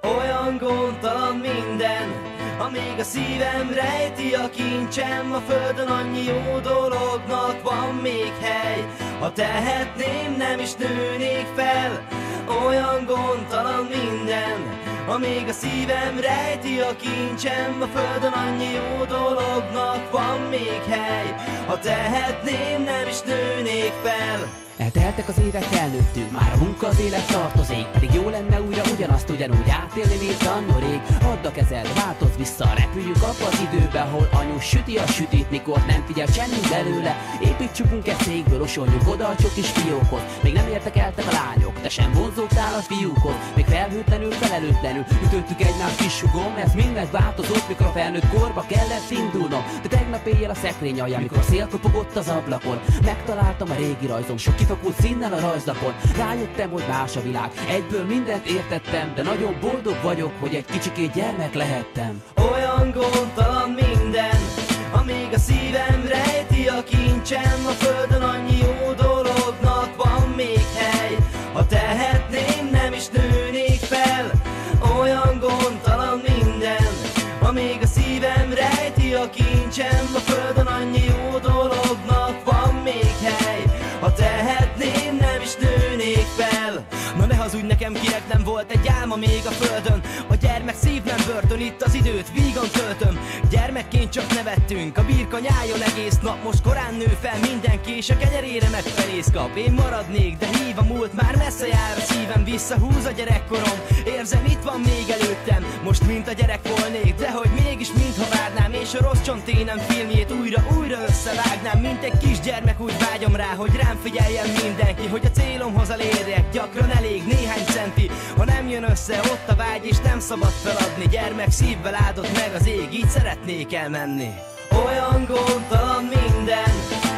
Olyan gondtalan minden, amíg a szívem rejti a kincsem. A földön annyi jó dolognak van még hely. Ha tehetném, nem is nőnék fel. Olyan gondtalan minden, amíg a szívem rejti a kincsem. A földön annyi jó dolognak van még hely. Ha tehetném, nem is nőnék fel. Elteltek az évek, felnőttünk, már a munka az élet tartozik. Pedig jó lenne újra ugyanazt ugyanúgy átélni, mint annó rég. Add a kezed, változz vissza, repüljünk abba az időbe, ahol anyu süti a sütit, mikor nem figyel semmi belőle. Építsünk egy székből, osoljuk oda a csokis fiókhoz. Még nem értekeltek a lányok, te sem vonzódtál a fiúkhoz. Még felhőtlenül, felelőtlenül ütöttük egymást kisugom. Ez mind megváltozott, mikor a felnőtt korba kellett indulnom. De tegnap éjjel a szekrény alján, mikor szél kopogott az ablakon, megtaláltam a régi rajzom, sok kifakult színnel a rajzlapon. Rájöttem, hogy más a világ, egyből mindent értettem, de nagyon boldog vagyok, hogy egy kicsikét gyermek lehettem. Olyan gondtalan minden, amíg a szívem rejti a kincsem. A földön annyi jó dolognak van még hely. Ha tehetném, nem is nőnék fel. Olyan gondtalan minden, amíg a szívem rejti a kincsem. A földön annyi jó dolognak van még hely. Ha tehetném, nem is nőnék fel. Na ne hazudj nekem, kinek nem volt egy álma még a földön. A gyermek szív nem börtön, itt az időt vígan töltöm. Gyermekként csak nevettünk, a birka nyáljon egész nap. Most korán nő fel mindenki, és a kenyerére meg felész kap. Én maradnék, de hív a múlt, már messze jár a szívem. Visszahúz a gyerekkorom, érzem, itt van még előttem. Most mint a gyerek volnék, de hogy mégis mintha várnám. És a rossz csonténem filmjét újra összevágnám. Mint egy kisgyermek úgy vágyom rá, hogy rám figyeljen mindenki. Hogy a célomhoz elérjek, gyakran elég néhány centi. Ha nem jön össze ott a vágy, és nem szabad feladni. Gyermek szívvel áldott meg az ég, így szeretnék elmenni. Olyan gondtalan minden,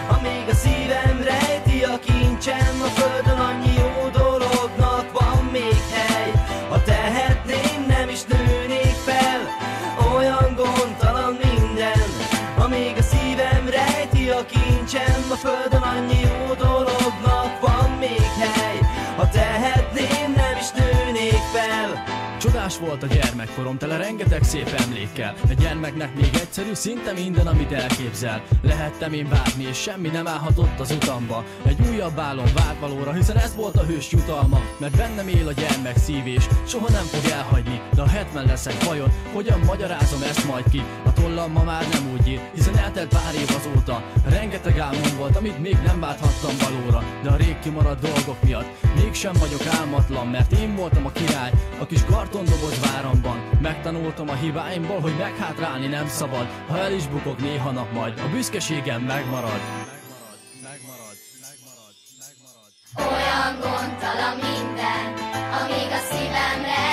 amíg a szívem rejti a kincsem. A földön annyi jó dolognak van még hely. Ha tehetném, nem is nőnék fel. Olyan gondtalan minden, amíg a szívem rejti a kincsem. A földön annyi jó dolognak van még hely. Ha tehetném, nem is nőnék fel. Csodás volt a gyermekkorom, tele rengeteg szép emlékkel. A gyermeknek még egyszerű, szinte minden, amit elképzel. Lehettem én várni, és semmi nem állhatott az utamba. Egy újabb álom várt valóra, hiszen ez volt a hős jutalma. Mert bennem él a gyermek szív, és soha nem fog elhagyni. De a 70 leszek vajon, hogyan magyarázom ezt majd ki? A tollam ma már nem úgy ír, hiszen eltelt pár év azóta. Rengeteg álmom volt, amit még nem válthattam valóra. De a rég kimaradt dolgok miatt mégsem vagyok álmatlan, mert én voltam a király, a kis kartondoboz váramban. Megtanultam a hibáimból, hogy meghátrálni nem szabad. Ha el is bukok néha nap, majd a büszkeségem megmarad. Olyan gondtalan minden, amíg a szívemre